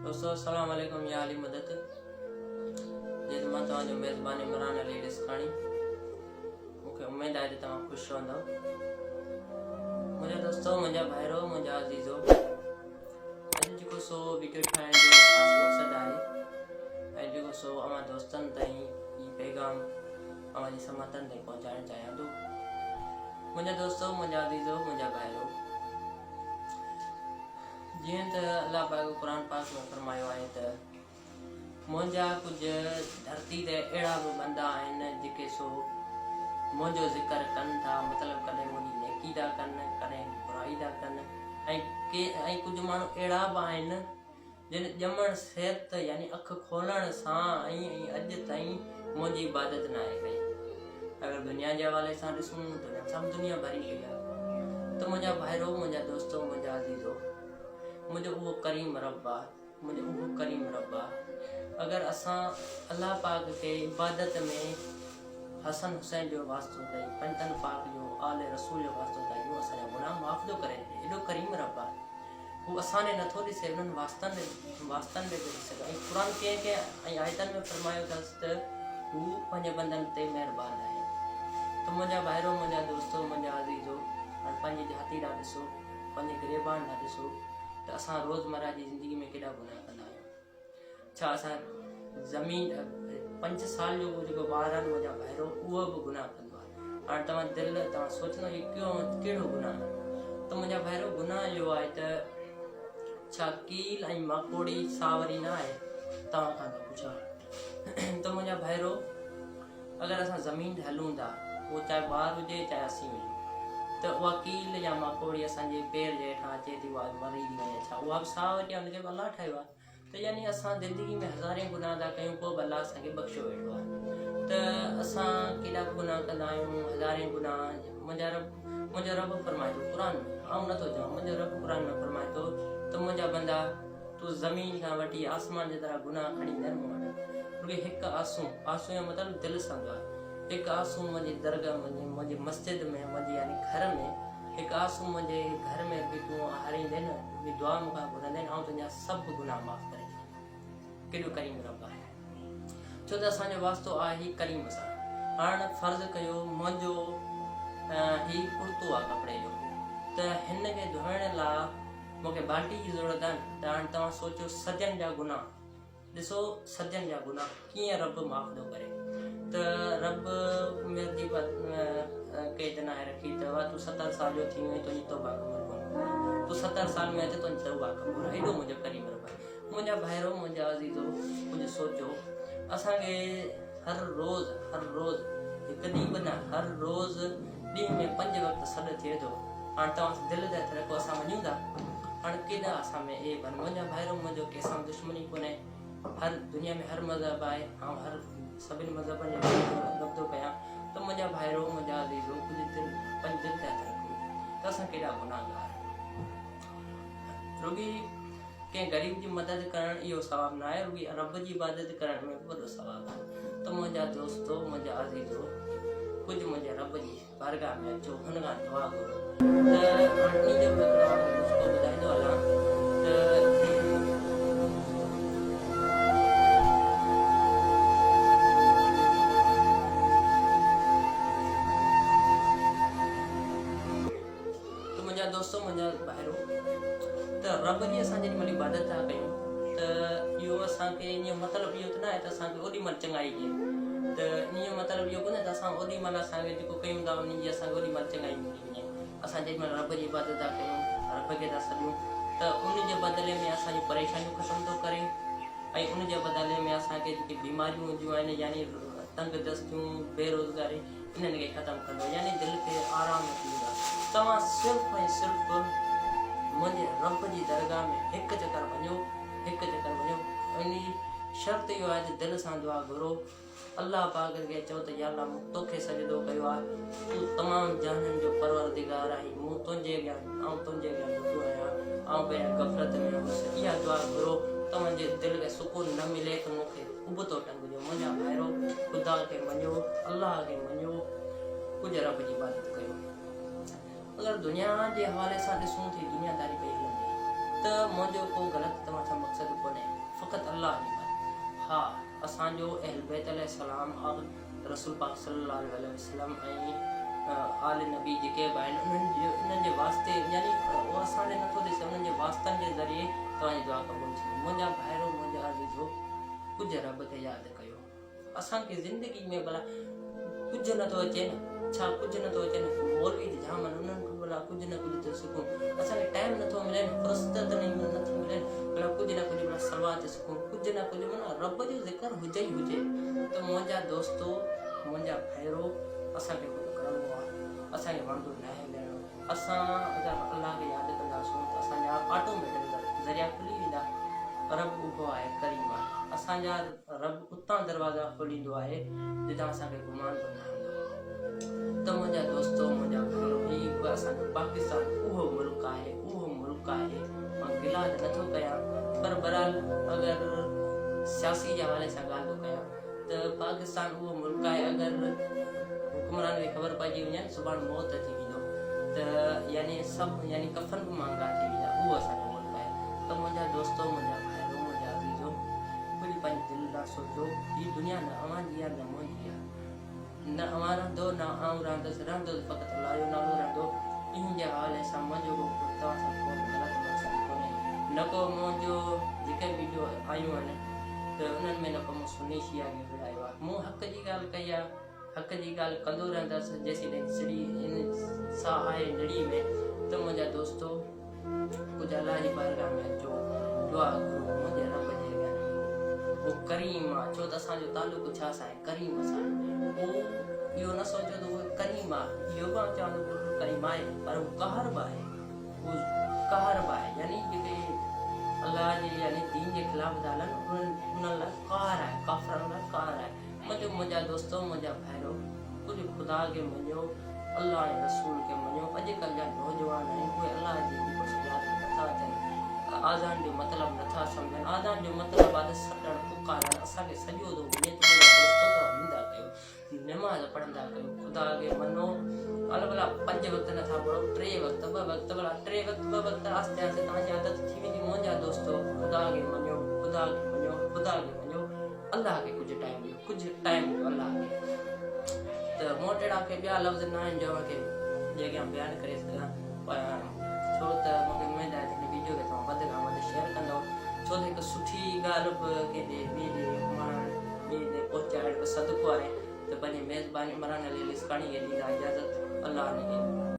दोस्तों अस्सलाम वालेकुम या अली मदद जे मां तव्हांजो मेज़बान इमरान अली ॾिसकाणी मूंखे उमेद आहे त तव्हां ख़ुशि रहंदव। मुंहिंजा दोस्तो, मुंहिंजा भाइरो, मुंहिंजा अज़ीज़ो, अॼु जेको सो वीडियो ठाहिण जो ख़ासि मक़सदु आहे ऐं जेको सो अवां दोस्तनि ताईं ई पैगाम अवां जी समातनि ताईं पहुचाइणु चाहियां थो। मुंहिंजा दोस्तो, मुंहिंजा अज़ीज़ो, मुंहिंजा भाइरो, जीअं त अल्लाह पाक क़ुरान पाक में फरमायो आहे त मुंहिंजा कुझु धरती ते अहिड़ा बि बंदा आहिनि जेके सो मुंहिंजो ज़िक्र कनि था, मतिलबु कॾहिं मुंहिंजी नेकी था कनि, कॾहिं बुराई था कनि, ऐं कुझु माण्हू अहिड़ा बि आहिनि जिन ॼमण सिहत यानी अखि खोलण सां ऐं अॼु ताईं मुंहिंजी इबादत न आहे कई। अगरि दुनिया जे हवाले सां ॾिसूं त सभु दुनिया भरी पई आहे। त मुंहिंजा भाइरो, मुंहिंजा दोस्तो, मुंहिंजा अज़ीज़ो, मुंहिंजो उहो करीम रब आहे। अगरि असां अल्लाह पाक खे इबादत में हसन हुसैन जो वास्तो अथई, पंजनि पाक जो, आले रसूल जो वास्तो अथई, उहो असांजा गुनाह माफ़ थो करे। एॾो करीम रब आहे, हू असांजे नथो ॾिसे, उन्हनि वास्तनि ॾे थो ॾिसे। ऐं क़ुरान कंहिं ऐं आयतनि में फरमायो अथसि त हू पंहिंजे बंदनि ते महिरबान आहे। त मुंहिंजा भाइरो, मुंहिंजा दोस्तो, मुंहिंजा अज़ीज़ो, हाणे पंहिंजी जाती ॾांहुं ॾिसो, पंहिंजे गिरेबान ॾांहुं ॾिसो त असां रोज़मर्रा जी ज़िंदगी में केॾा गुनाह कंदा आहियूं। छा असां ज़मीन 5 साल जो जेको ॿार आहे मुंहिंजा भाइरो, उहो बि गुनाह कंदो आहे। हाणे तव्हां सोचंदो इहो कहिड़ो गुनाह आहे? त मुंहिंजा भाइरो, गुनाह इहो आहे त छा कील ऐं मकोड़ी सावरी न आहे? तव्हां खां त पुछां। त मुंहिंजा भाइरो, अगरि असां ज़मीन ते हलूं था, उहो चाहे ॿार हुजे चाहे असीं हुजूं, त उहा कील या मकोड़ी असांजे पेर जे हेठां अचे थी, उहा मरी थी वञे, छा उहा बि सावरी आहे? हुनखे बि अलाह ठाहियो आहे। त यानी असां ज़िंदगी में हज़ारे गुनाह था कयूं, पोइ बि अलाह असांखे बख़्शियो वेठो आहे। त असां केॾा गुनाह कंदा आहियूं, हज़ारे गुनाह। मुंहिंजो रब फरमाए थो क़ुरान में, आउं नथो चवां, मुंहिंजो रब क़ुरान में फरमाए थो त मुंहिंजा बंदा, तूं ज़मीन खां वठी आसमान जे तरह गुनाह खणी न वञ। रुॻो हिकु आसूं जो मतिलबु दिलि सां आहे। हिकु आसूं मुंहिंजी दरगाह, मुंहिंजी मस्जिद में, मुंहिंजे यानी घर में, हिकु आसूं मुंहिंजे घर में बि तूं हारींदे न, बि दुआ मूंखां घुरंदे, ऐं तुंहिंजा सभु गुनाह माफ़ करे ॾींदुमि। केॾो करीम रब आहे, छो त असांजो वास्तो आहे ई करीम सां। हाणे फ़र्ज़ु कयो मुंहिंजो ही कुर्तो आहे कपिड़े जो, त हिन खे धोइण लाइ मूंखे बाल्टी जी ज़रूरत आहे। त हाणे तव्हां सोचो सजनि जा गुनाह, ॾिसो सजनि जा गुनाह कीअं रब माफ़ थो करे। त रब मुंहिंजी के जनाए रखी अथव, तूं 70 साल जो थी वई, तुंहिंजी तौबा क़बूल कोन, तूं 70 साल में अचे, तुंहिंजी तौबा क़बूल आहे। एॾो मुंहिंजो करीम रब आहे। मुंहिंजा भाइरो, मुंहिंजा अज़ीज़ो, कुझु सोचो, असांखे हर रोज़ हिकु ॾींहुं बि न, हर रोज़ ॾींहं में 5 वक़्त सॾु थिए थो। हाणे तव्हां दिलि ते रखो, असां वञूं था? हाणे केॾा असां में ए बन। मुंहिंजा भाइरो, मुंहिंजो कंहिंसां दुश्मनी कोन्हे। हर दुनिया में हर मज़हब आहे, ऐं हर सभिनी मज़हबनि जो अदब थो कयां। त मुंहिंजा भाइरो, मुंहिंजा अज़ीज़ो, कुझु पंहिंजे दिलि ते रखो त असां केॾा गुनाहगार। रुॻी कंहिं ग़रीब जी मदद करणु इहो सवाबु न आहे, रुॻी रब जी इबादत करण में वॾो सवाबु आहे। त मुंहिंजा दोस्तो, मुंहिंजा अज़ीज़ो, कुझु मुंहिंजे रब जी बारगाह में अचो, हुन खां दुआ करो। त हाणे जो नुस्ख़ो ॿुधाईंदो हलां त मुंहिंजा दोस्तो, मुंहिंजा भाइरो, त रब जी असां जेॾी महिल इबादत था कयूं, त इहो असांखे ईअं मतिलबु इहो त न आहे त असांखे ओॾी महिल चङाई ॾिए। त ईअं मतिलबु इहो कोन्हे त असां ओॾी महिल असांखे जेको कयूं था उन जी असांखे ओॾी महिल चङाई मिली वञे। असां जेॾी महिल रब जी इबादत था कयूं, रब खे था सॾूं, त उन जे बदिले में असांजूं परेशानियूं ख़तमु थो करे, ऐं उन जे बदिले में असांखे जेके बीमारियूं हूंदियूं आहिनि, यानी तंग दस्तियूं, बेरोज़गारी, इन्हनि खे ख़तमु कंदो, यानी दिलि खे आराम थींदो। तव्हां सिर्फ़ु ऐं सिर्फ़ु मुंहिंजे रब जी दरगाह में हिकु चकर वञो। इन शर्त इहो आहे त दिलि सां दुआ घुरो। अल्लाह पाक खे चओ त या अल्लाह मूं तोखे सजदो कयो आहे, तूं तमामु जहाननि जो परवरदिगार आहीं, मूं तुंहिंजे अॻियां ॿुधो आहियां, ऐं पहिरियां गफ़लत में हुउसि। इहा दुआ घुरो। तव्हांजे दिलि खे सुकून न मिले त मूंखे उबतो टंगिजो। मुंहिंजा भाइरो, ख़ुदा खे मञो, अल्लाह खे मञो, कुझु रब जी इबादत कयो। अगरि दुनिया जे हवाले सां ॾिसूं थी, दुनियादारी पई हलंदी, त मुंहिंजो को ग़लति तव्हां सां मक़सदु कोन्हे। जो अहल बैत अलैहिस्सलाम और रसूल पाक सल्लल्लाहु अलैहि वसल्लम ऐं आल नबी जेके बि आहिनि उन्हनि जे वास्ते यानी उहो असांजे नथो ॾिसे, उन्हनि जे वास्तनि जे ज़रिए तव्हांजी दुआ क़बूल थींदी। मुंहिंजा भाइरो, मुंहिंजा अज़ीज़ो, कुझु रब खे यादि कयो। असांखे ज़िंदगी में भला कुझु नथो अचे न, छा कुझु नथो अचे न, मौलवी जाम आहिनि, उन्हनि खां भला कुझु न कुझु त सिखूं। असांखे टाइम नथो मिले न, फ़ुर्सत नथी मिले न, भला कुझु न कुझु भला सलवात सिखूं, कुझु न कुझु माना रब जो ज़िक्र हुजे ई हुजे। त मुंहिंजा दोस्तो, मुंहिंजा भाइरो, असांखे कुझु करिणो आहे, असांखे वणंदो न आहे वेहणो। असां अगरि अलाह खे यादि कंदासीं त असांजा ऑटोमेटिक ज़रिया खुली वेंदा। रब उहो आहे, करीम आहे। असांजा रब उतां दरवाज़ा खोलींदो आहे जितां असांखे गुमान बि न हूंदो। त मुंहिंजा दोस्तो, मुंहिंजा भाइरो, हीउ असांजो पाकिस्तान उहो मुल्क आहे, उहो मुल्क आहे। मां गिला त नथो कयां, पर बहरहाल अगरि सियासी जे हवाले सां ॻाल्हि थो कयां त पाकिस्तान उहो मुल्क आहे, अगरि हुकुमरान खे ख़बर पइजी वञे सुभाणे मौत अची वेंदो त यानी सभु यानी कफ़न बि महांगा थी वेंदा। उहो असांजो मुल्क आहे। त मुंहिंजा दोस्तो, मुंहिंजा भाइरो, मुंहिंजा अज़ीज़ो, कुझु पंहिंजे दिलि लाइ सोचो, हीअ दुनिया न अव्हांजी आहे न मुंहिंजी आहे। न अव्हां रहंदो न आउं रहंदुसि, रहंदो त फ़क़ति अलाह जो नालो रहंदो। इन जे हवाले सां मुंहिंजो तव्हां सां को ग़लति मक़सदु कोन्हे, न को मुंहिंजो जेके वीडियो आयूं आहिनि त उन्हनि में न को मूं सुनी शिया खे विड़ायो आहे। मूं हक़ जी ॻाल्हि कई आहे, हक़ जी ॻाल्हि कंदो रहंदुसि जेसीं सिड़ी इन साह आहे निड़ी में। त मुंहिंजा दोस्तो, कुझु अलाह जी बारगाह में अचो, दुआ करो मुंहिंजे रब जे अॻियां। उहो करीम आहे, छो त असांजो तालुक़ु छा सां आहे, करीम सां। उहो इहो न सोचो त उहो करीम आहे, इहो बि चवंदो बिल्कुलु करीम आहे, पर उहो कहर बि आहे, उहो कहर बि आहे। यानी जेके अलाह जे यानी दीन जे ख़िलाफ़ था हलनि उन्हनि लाइ कहर आहे, काफ़िरनि लाइ कहर आहे। मुंहिंजा दोस्तो, मुंहिंजा भाइरो, कुझु ख़ुदा खे मञो, अलाह जे रसूल खे मञो। अॼुकल्ह जा नौजवान आहिनि उहे अलाह जी कुझु यादि नथा अचनि, आज़ान जो मतिलबु नथा सम्झनि। आज़ान जो मतिलबु आहे सटण पुकारणु, असांखे सॼो थो वञे त वेंदा कयो, नमाज़ पढ़ंदा कयो, ख़ुदा खे मञो। भला 5 वक़्त नथा पढ़ो, 3 वक़्त, 2 वक़्त, भला 3 वक़्त 2 वक़्त आस्ते आस्ते तव्हांजी आदत थी वेंदी। मुंहिंजा दोस्तो, ख़ुदा खे मञो, ख़ुदा खे मञो, ख़ुदा खे मञो। अलाह खे कुझु टाइम ॾियो, कुझु टाइम ॾियो अलाह खे। त मूं वटि अहिड़ा के ॿिया लफ़्ज़ न आहिनि जो मूंखे जेके आउं बयानु करे सघां, छो त मूंखे उमेदु आहे त हिन वीडियो खे तव्हां वधि खां वधि शेयर कंदव। छो त हिकु सुठी ॻाल्हि बि कंहिंजे ॿिए ॾे घुमाइण, ॿिए ॾे पहुचाइण बि सदको आहे। त पंहिंजी मेज़बानी मरान अली लिस्काणी खे ॾींदा इजाज़त। अलाह ने